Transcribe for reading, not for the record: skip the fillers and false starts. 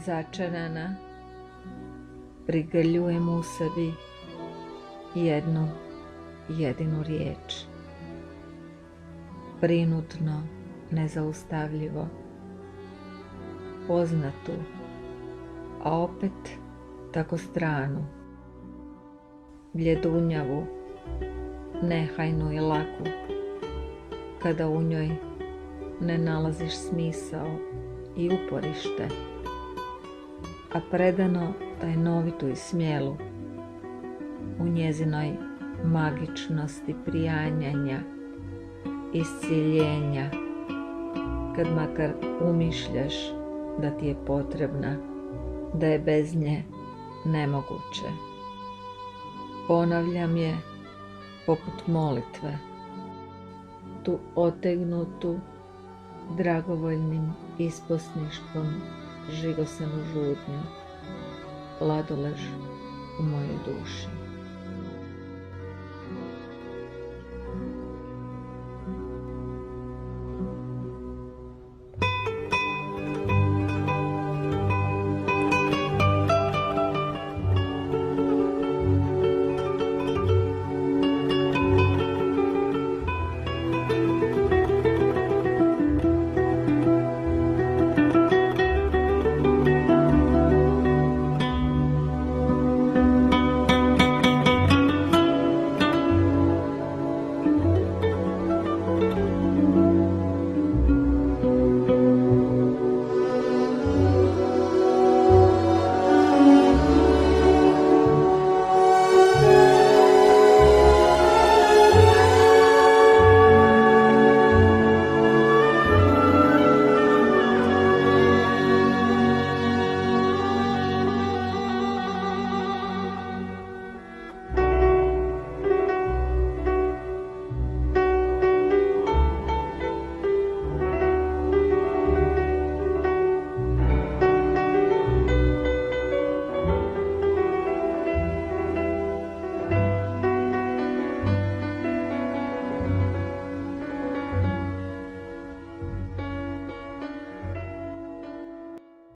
začarana, prigrljujem u sebi jednu jedinu riječ. Prinutno, nezaustavljivo, poznatu, a opet tako stranu, bljedunjavu, nehajnu i laku, kada u njoj ne nalaziš smisao i uporište, a predano tajnovitu i smjelu, u njezinoj magičnosti prijanjanja, isciljenja, kad makar umišljaš da ti je potrebna, da je bez nje nemoguće. Ponavljam je poput molitve, tu otegnutu dragovoljnim isposništvom žigosanu žudnju, ladolež u mojoj duši.